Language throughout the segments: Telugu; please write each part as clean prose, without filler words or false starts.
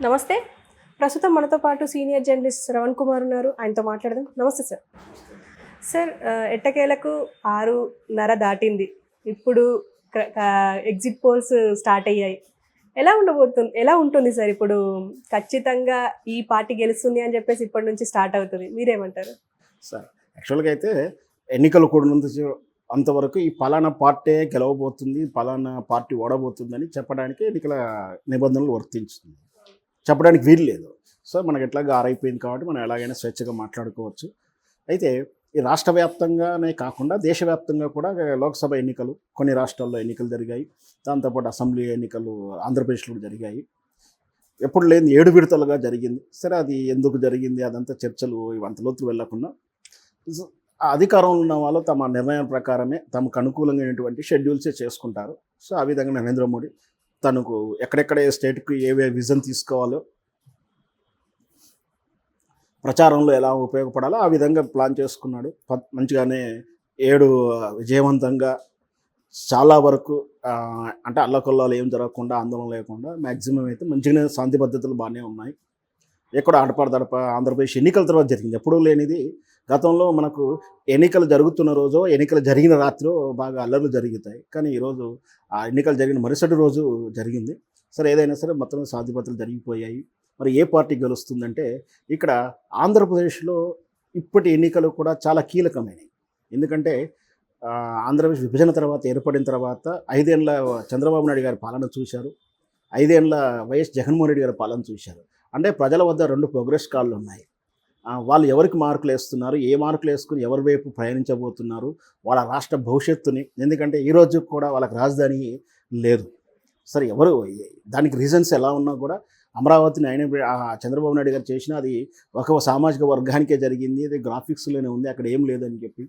నమస్తే. ప్రస్తుతం మనతో పాటు సీనియర్ జర్నలిస్ట్ శ్రవణ్ కుమార్ ఉన్నారు. ఆయనతో మాట్లాడదాం. నమస్తే సార్. సార్ ఎట్టకేలకు 6:30 దాటింది. ఇప్పుడు ఎగ్జిట్ పోల్స్ స్టార్ట్ అయ్యాయి. ఎలా ఉంటుంది సార్ ఇప్పుడు? ఖచ్చితంగా ఈ పార్టీ గెలుస్తుంది అని చెప్పేసి ఇప్పటి నుంచి స్టార్ట్ అవుతుంది. మీరేమంటారు? సార్ యాక్చువల్గా అయితే ఎన్నికలు కూడినంత అంతవరకు ఈ పలానా పార్టీ గెలవబోతుంది, పలానా పార్టీ ఓడబోతుందని చెప్పడానికి ఎన్నికల నిబంధనలు వర్తించుతుంది, చెప్పడానికి వీలు లేదు. సో మనకి ఎట్లాగా ఆరైపోయింది కాబట్టి మనం ఎలాగైనా స్వేచ్ఛగా మాట్లాడుకోవచ్చు. అయితే ఈ రాష్ట్ర వ్యాప్తంగానే కాకుండా దేశవ్యాప్తంగా కూడా లోక్సభ ఎన్నికలు కొన్ని రాష్ట్రాల్లో ఎన్నికలు జరిగాయి. దాంతోపాటు అసెంబ్లీ ఎన్నికలు ఆంధ్రప్రదేశ్లో జరిగాయి. ఎప్పుడు లేని 7 విడతలుగా జరిగింది. సరే, అది ఎందుకు జరిగింది అదంతా చర్చలు అంత లోతుకు వెళ్ళకుండా ఆ అధికారంలో ఉన్న వాళ్ళు తమ నిర్ణయం ప్రకారమే తమకు అనుకూలంగానటువంటి షెడ్యూల్సే చేసుకుంటారు. సో ఆ విధంగా నరేంద్ర మోడీ తనకు ఎక్కడెక్కడ ఏ స్టేట్కి ఏవే విజన్ తీసుకోవాలో, ప్రచారంలో ఎలా ఉపయోగపడాలో ఆ విధంగా ప్లాన్ చేసుకున్నాడు. మంచిగానే 7 విజయవంతంగా చాలా వరకు అంటే అల్లకొల్లాలు ఏం జరగకుండా, ఆందోళన లేకుండా మ్యాక్సిమం అయితే మంచిగానే శాంతి పద్ధతులు బాగానే ఉన్నాయి. ఎక్కడ ఆడపడదడప ఆంధ్రప్రదేశ్ ఎన్నికల తర్వాత జరిగింది. ఎప్పుడూ లేనిది గతంలో మనకు ఎన్నికలు జరుగుతున్న రోజు, ఎన్నికలు జరిగిన రాత్రి బాగా అల్లర్లు జరుగుతాయి. కానీ ఈరోజు ఆ ఎన్నికలు జరిగిన మరుసటి రోజు జరిగింది. సరే, ఏదైనా సరే మొత్తం శాంతి భద్రతలు జరిగిపోయాయి. మరి ఏ పార్టీ గెలుస్తుందంటే ఇక్కడ ఆంధ్రప్రదేశ్లో ఇప్పటి ఎన్నికలు కూడా చాలా కీలకమైనవి. ఎందుకంటే ఆంధ్రప్రదేశ్ విభజన తర్వాత ఏర్పడిన తర్వాత 5 ఏళ్ళ చంద్రబాబు నాయుడు గారి పాలన చూశారు, 5 ఏళ్ళ వైఎస్ జగన్మోహన్ రెడ్డి గారి పాలన చూశారు. అంటే ప్రజల వద్ద 2 ప్రోగ్రెస్ కార్డులు ఉన్నాయి. వాళ్ళు ఎవరికి మార్కులు వేస్తున్నారు, ఏ మార్కులు వేసుకుని ఎవరి వైపు ప్రయాణించబోతున్నారు, వాళ్ళ రాష్ట్ర భవిష్యత్తుని. ఎందుకంటే ఈరోజు కూడా వాళ్ళకి రాజధాని లేదు. సరే, ఎవరు దానికి రీజన్స్ ఎలా ఉన్నా కూడా అమరావతిని చంద్రబాబు నాయుడు గారు చేసినా అది ఒక సామాజిక వర్గానికే జరిగింది, అది గ్రాఫిక్స్లోనే ఉంది, అక్కడ ఏం లేదని చెప్పి,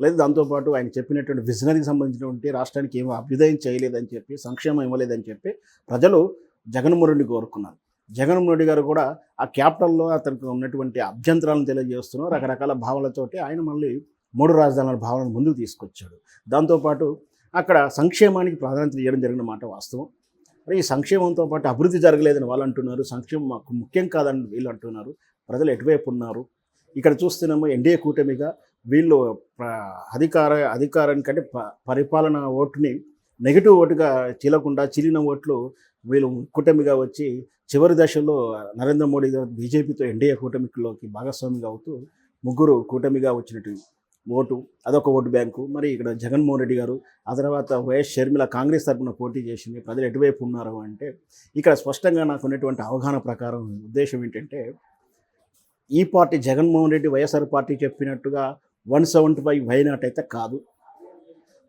లేదు దాంతోపాటు ఆయన చెప్పినటువంటి విజనరీకి సంబంధించినటువంటి రాష్ట్రానికి ఏమో అభ్యుదయం చేయలేదని చెప్పి, సంక్షేమం ఇవ్వలేదని చెప్పి ప్రజలు జగన్మోహన్ రెడ్డి కోరుకున్నారు. జగన్మోహన్ రెడ్డి గారు కూడా ఆ క్యాపిటల్లో అతనికి ఉన్నటువంటి అభ్యంతరాలను తెలియజేస్తున్నారు. రకరకాల భావనలతోటి ఆయన మళ్ళీ 3 రాజధానుల భావనను ముందుకు తీసుకొచ్చాడు. దాంతోపాటు అక్కడ సంక్షేమానికి ప్రాధాన్యత ఇవ్వడం జరిగిన మాట వాస్తవం. ఈ సంక్షేమంతో పాటు అభివృద్ధి జరగలేదని వాళ్ళు అంటున్నారు, సంక్షేమం మాకు ముఖ్యం కాదని వీళ్ళు అంటున్నారు. ప్రజలు ఎటువైపు ఉన్నారు? ఇక్కడ చూస్తున్నామో ఎన్డీఏ కూటమిగా వీళ్ళు అధికారానికంటే పరిపాలన ఓటుని నెగిటివ్ ఓటుగా చీలకుండా చీలిన ఓట్లు వీళ్ళు కూటమిగా వచ్చి చివరి దశలో నరేంద్ర మోడీ గారు బీజేపీతో ఎన్డీఏ కూటమిలోకి భాగస్వామిగా అవుతూ ముగ్గురు కూటమిగా వచ్చినట్టు ఓటు, అదొక ఓటు బ్యాంకు. మరి ఇక్కడ జగన్మోహన్ రెడ్డి గారు, ఆ తర్వాత వైఎస్ షర్మిల కాంగ్రెస్ తరఫున పోటీ చేసింది. ప్రజలు ఎటువైపు ఉన్నారు అంటే ఇక్కడ స్పష్టంగా నాకు ఉన్నటువంటి అవగాహన ప్రకారం ఉద్దేశం ఏంటంటే, ఈ పార్టీ జగన్మోహన్ రెడ్డి వైఎస్ఆర్ పార్టీ చెప్పినట్టుగా 175 వైనాట్ అయితే కాదు.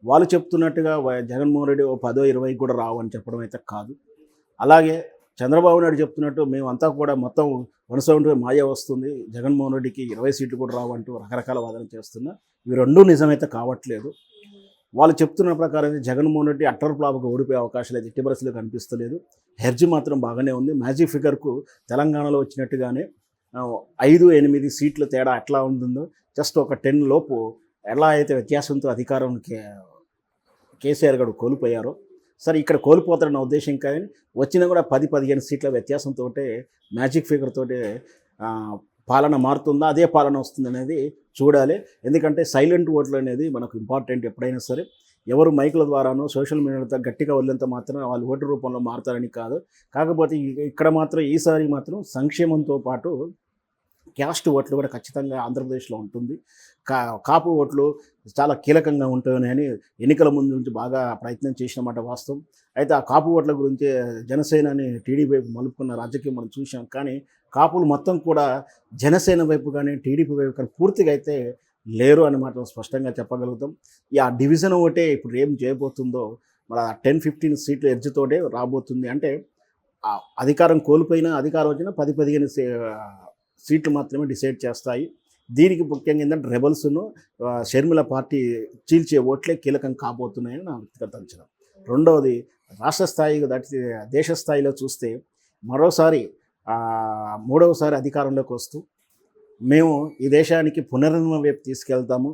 వాళ్ళు చెప్తున్నట్టుగా జగన్మోహన్ రెడ్డి 10-20 కూడా రావు అని చెప్పడం అయితే కాదు. అలాగే చంద్రబాబు నాయుడు చెప్తున్నట్టు మేమంతా కూడా మొత్తం 175 మాయ వస్తుంది, జగన్మోహన్ రెడ్డికి 20 సీట్లు కూడా రావు అంటూ రకరకాల వాదన చేస్తున్నా. ఇవి రెండూ నిజమైతే కావట్లేదు. వాళ్ళు చెప్తున్న ప్రకారం జగన్మోహన్ రెడ్డి అట్టర్ ఫ్లాప్గా ఓడిపోయే అవకాశాలు అయితే ఎట్టి పరిస్థితుల్లో కనిపిస్తలేదు. హెర్జ్ మాత్రం బాగానే ఉంది. మ్యాజిక్ ఫిగర్కు తెలంగాణలో వచ్చినట్టుగానే 5-8 సీట్ల తేడా ఎట్లా ఉంటుందో, జస్ట్ ఒక 10 లోపు ఎలా అయితే వ్యత్యాసంతో అధికారం కేసీఆర్ గారు కోల్పోయారో, సరే ఇక్కడ కోల్పోతారన్న ఉద్దేశం కానీ వచ్చినా కూడా 10-15 సీట్ల వ్యత్యాసంతో మ్యాజిక్ ఫిగర్ తోటే పాలన మారుతుందా, అదే పాలన వస్తుంది అనేది చూడాలి. ఎందుకంటే సైలెంట్ ఓట్లు అనేది మనకు ఇంపార్టెంట్. ఎప్పుడైనా సరే ఎవరు మైకుల ద్వారానో సోషల్ మీడియాతో గట్టిగా వదిలేంత మాత్రం వాళ్ళు ఓటు రూపంలో మారుతారని కాదు. కాకపోతే ఇక్కడ మాత్రం ఈసారి మాత్రం సంక్షేమంతో పాటు క్యాస్ట్ ఓట్లు కూడా ఖచ్చితంగా ఆంధ్రప్రదేశ్లో ఉంటుంది. కాపు ఓట్లు చాలా కీలకంగా ఉంటాయని ఎన్నికల ముందు నుంచి బాగా ప్రయత్నం చేసినమాట వాస్తవం. అయితే ఆ కాపు ఓట్ల గురించి జనసేనని టీడీపీ వైపు మలుపుకున్న రాజకీయం మనం చూసాం. కానీ కాపులు మొత్తం కూడా జనసేన వైపు కానీ టీడీపీ వైపు కానీ పూర్తిగా అయితే లేరు అని మాత్రం స్పష్టంగా చెప్పగలుగుతాం. ఆ డివిజన్ ఒకటే ఇప్పుడు ఏం చేయబోతుందో, మరి 10-15 సీట్ల ఎడ్జ్తోటే రాబోతుంది. అంటే అధికారం కోల్పోయినా, అధికారం వచ్చినా 10-15 సీట్లు మాత్రమే డిసైడ్ చేస్తాయి. దీనికి ముఖ్యంగా ఏంటంటే రెబల్స్ను షర్మిల పార్టీ చీల్చే ఓట్లే కీలకం కాబోతున్నాయని నా వ్యక్తిగత అంచనా. రెండవది, రాష్ట్ర స్థాయి దాటి దేశ స్థాయిలో చూస్తే మరోసారి 3వసారి అధికారంలోకి వస్తూ మేము ఈ దేశానికి పునర్నిర్మాణం వైపు తీసుకెళ్తాము,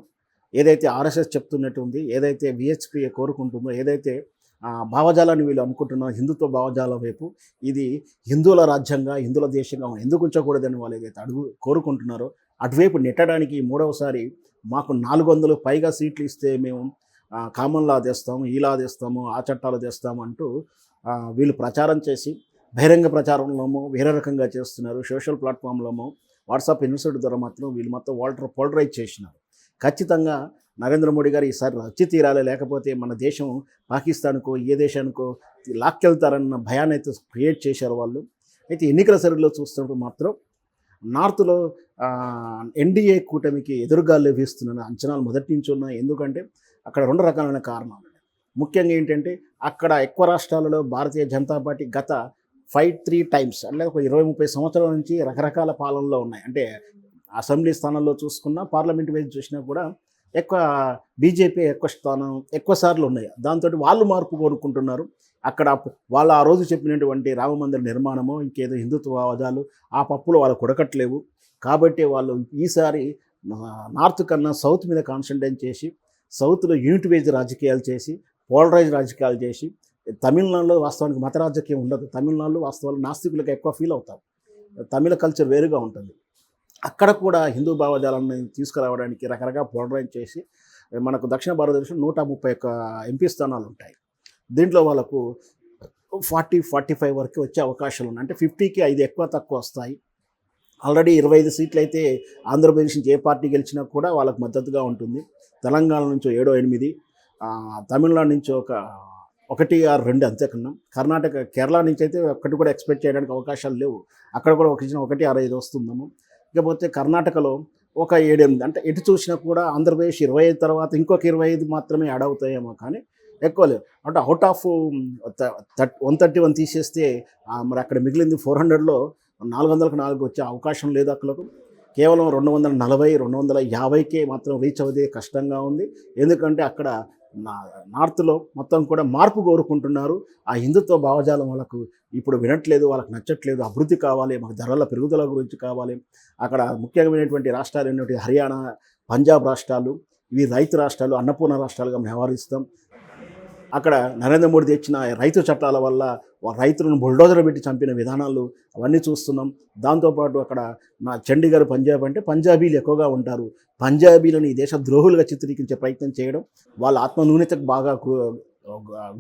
ఏదైతే ఆర్ఎస్ఎస్ చెప్తున్నట్టు ఉంది, ఏదైతే విహెచ్పి కోరుకుంటుందో, ఏదైతే భావజాలాన్ని వీళ్ళు అనుకుంటున్న హిందుత్వ భావజాలం వైపు ఇది హిందువుల రాజ్యంగా హిందువుల దేశంగా ఎందుకు ఉంచకూడదని వాళ్ళు ఏదైతే కోరుకుంటున్నారో అటువైపు నెట్టడానికి మూడవసారి మాకు 400 పైగా సీట్లు ఇస్తే మేము కామన్ లా తెస్తాము, ఈ లా తెస్తాము, ఆ చట్టాలు తెస్తాము అంటూ వీళ్ళు ప్రచారం చేసి బహిరంగ ప్రచారంలోమో వేరే రకంగా చేస్తున్నారు. సోషల్ ప్లాట్ఫామ్లోమో వాట్సాప్ ఇన్స్టిట్యూట్ ద్వారా మాత్రం వీళ్ళు మొత్తం పోలరైజ్ చేసినారు. ఖచ్చితంగా నరేంద్ర మోడీ గారు ఈసారి వచ్చి తీరాలి, లేకపోతే మన దేశం పాకిస్తాన్కో ఏ దేశానికో లాక్కెళ్తారన్న భయాన్ని అయితే క్రియేట్ చేశారు వాళ్ళు. అయితే ఎన్నికల సరిలో చూస్తున్నప్పుడు మాత్రం నార్త్లో ఎన్డీఏ కూటమికి ఎదురుగాలు లభిస్తున్న అంచనాలు మొదటి నుంచి ఉన్నాయి. ఎందుకంటే అక్కడ 2 రకాలైన కారణాలు. ముఖ్యంగా ఏంటంటే అక్కడ ఎక్కువ రాష్ట్రాలలో భారతీయ జనతా పార్టీ గత 5-3 టైమ్స్ అంటే ఒక 20-30 సంవత్సరాల నుంచి రకరకాల పాలనలో ఉన్నాయి. అంటే అసెంబ్లీ స్థానాల్లో చూసుకున్నా, పార్లమెంట్ వైపు చూసినా కూడా ఎక్కువ బీజేపీ ఎక్కువ సార్లు ఉన్నాయి. దాంతో వాళ్ళు మార్పు కోరుకుంటున్నారు. అక్కడ వాళ్ళు ఆ రోజు చెప్పినటువంటి రామమందిర నిర్మాణము, ఇంకేదో హిందుత్వ వాదాలు ఆ పప్పులో వాళ్ళకు ఉడకట్లేవు. కాబట్టి వాళ్ళు ఈసారి నార్త్ కన్నా సౌత్ మీద కాన్సన్ట్రేట్ చేసి సౌత్లో యూనిట్ వేజ్ రాజకీయాలు చేసి పోలరైజ్ రాజకీయాలు చేసి, తమిళనాడులో వాస్తవానికి మత రాజకీయం ఉండదు. తమిళనాడులో వాస్తవాలు నాస్తికులకు ఎక్కువ ఫీల్ అవుతారు. తమిళ కల్చర్ వేరుగా ఉంటుంది. అక్కడ కూడా హిందూ భావజాలాన్ని తీసుకురావడానికి రకరకాల పోలరైజ్ చేసి మనకు దక్షిణ భారతదేశం 131 ఎంపీ స్థానాలు ఉంటాయి. దీంట్లో వాళ్ళకు 40-45 వరకు వచ్చే అవకాశాలు ఉన్నాయి. అంటే 50కి 5 ఎక్కువ తక్కువ వస్తాయి. ఆల్రెడీ 25 సీట్లు అయితే ఆంధ్రప్రదేశ్ నుంచి ఏ పార్టీ గెలిచినా కూడా వాళ్ళకు మద్దతుగా ఉంటుంది. తెలంగాణ నుంచి 7-8, తమిళనాడు నుంచి ఒక 1-2 అంతేకన్నా, కేరళ నుంచి అయితే ఒక్కటి కూడా ఎక్స్పెక్ట్ చేయడానికి అవకాశాలు లేవు. అక్కడ కూడా 1-6-5 వస్తుందేమో. ఇకపోతే కర్ణాటకలో ఒక 7-8, అంటే ఎటు చూసినా కూడా ఆంధ్రప్రదేశ్ 25 తర్వాత ఇంకొక 25 మాత్రమే యాడ్ అవుతాయేమో, కానీ ఎక్కువ లేవు. అంటే అవుట్ ఆఫ్ 131 తీసేస్తే మరి అక్కడ మిగిలింది 400లో 400కు 4 వచ్చే అవకాశం లేదు. అక్కడ కేవలం 240-250కే మాత్రం రీచ్ అవ్వదే కష్టంగా ఉంది. ఎందుకంటే అక్కడ నార్త్లో మొత్తం కూడా మార్పు కోరుకుంటున్నారు. ఆ హిందుత్వ భావజాలం వాళ్ళకు ఇప్పుడు వినట్లేదు, వాళ్ళకి నచ్చట్లేదు. అభివృద్ధి కావాలి, మాకు ధరల పెరుగుదల గురించి కావాలి. అక్కడ ముఖ్యమైనటువంటి రాష్ట్రాలు ఏంటంటే హర్యానా, పంజాబ్ రాష్ట్రాలు, ఇవి రైతు రాష్ట్రాలు, అన్నపూర్ణ రాష్ట్రాలుగా వ్యవహరిస్తాం. అక్కడ నరేంద్ర మోడీ తెచ్చిన రైతు చట్టాల వల్ల రైతులను బుల్డోజర్ పెట్టి చంపిన విధానాలు అవన్నీ చూస్తున్నాం. దాంతోపాటు అక్కడ చండీగఢ్ పంజాబ్ అంటే పంజాబీలు ఎక్కువగా ఉంటారు. పంజాబీలను ఈ దేశ ద్రోహులుగా చిత్రీకరించే ప్రయత్నం చేయడం, వాళ్ళ ఆత్మన్యూనతకు బాగా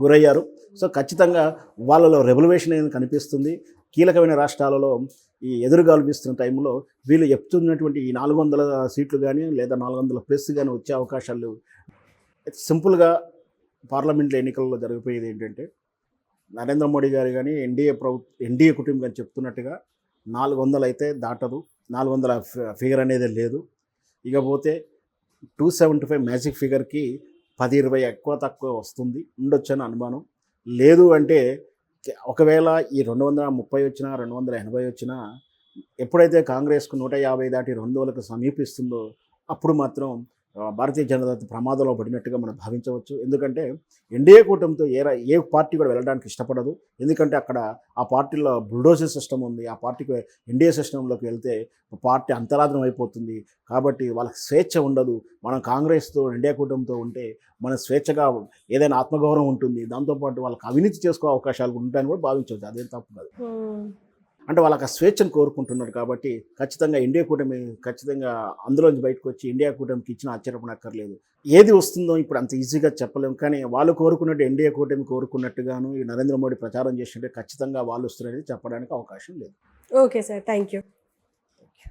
గురయ్యారు. సో ఖచ్చితంగా వాళ్ళలో రెవల్యూషన్ అనేది కనిపిస్తుంది. కీలకమైన రాష్ట్రాలలో ఈ ఎదురుగాల్పిస్తున్న టైంలో వీళ్ళు చెప్తున్నటువంటి ఈ 400 సీట్లు కానీ లేదా 400+ కానీ వచ్చే అవకాశాలు సింపుల్గా పార్లమెంట్లో ఎన్నికల్లో జరిగిపోయేది ఏంటంటే నరేంద్ర మోడీ గారు కానీ ఎన్డీఏ కుటుంబం కానీ చెప్తున్నట్టుగా 400 అయితే దాటదు. 400 ఫిగర్ అనేది లేదు. ఇకపోతే 275 మ్యాజిక్ ఫిగర్కి 10-20 ఎక్కువ తక్కువ వస్తుంది ఉండొచ్చని అనుమానం. లేదు అంటే ఒకవేళ ఈ 230 వచ్చినా 280 వచ్చినా ఎప్పుడైతే కాంగ్రెస్కు 150 దాటి 200కు సమీపిస్తుందో అప్పుడు మాత్రం భారతీయ జనతా పార్టీ ప్రమాదంలో పడినట్టుగా మనం భావించవచ్చు. ఎందుకంటే ఎన్డీఏ కూటమితో ఏ పార్టీ కూడా వెళ్ళడానికి ఇష్టపడదు. ఎందుకంటే అక్కడ ఆ పార్టీలో బుల్డోజర్ సిస్టమ్ ఉంది. ఆ పార్టీకి ఎన్డీఏ సిస్టంలోకి వెళ్తే పార్టీ అంతరాధనం అయిపోతుంది. కాబట్టి వాళ్ళకి స్వేచ్ఛ ఉండదు. మనం కాంగ్రెస్తో ఎన్డీఏ కూటమితో ఉంటే మన స్వేచ్ఛగా ఏదైనా ఆత్మగౌరవం ఉంటుంది. దాంతోపాటు వాళ్ళకి అవినీతి చేసుకో అవకాశాలు ఉంటాయని కూడా భావించవచ్చు. అదేం తప్పు కాదు. అంటే వాళ్ళకి ఆ స్వేచ్ఛను కోరుకుంటున్నారు. కాబట్టి ఖచ్చితంగా ఇండియా కూటమి ఖచ్చితంగా అందులోంచి బయటకు వచ్చి ఇండియా కూటమికి ఇచ్చిన ఆశ్చర్యపడక్కర్లేదు. ఏది వస్తుందో ఇప్పుడు అంత ఈజీగా చెప్పలేము. కానీ వాళ్ళు కోరుకున్నట్టు ఇండియా కూటమి కోరుకున్నట్టుగాను ఈ నరేంద్ర మోడీ ప్రచారం చేసినట్టే ఖచ్చితంగా వాళ్ళు వస్తున్నారని చెప్పడానికి అవకాశం లేదు. Okay sir, thank you.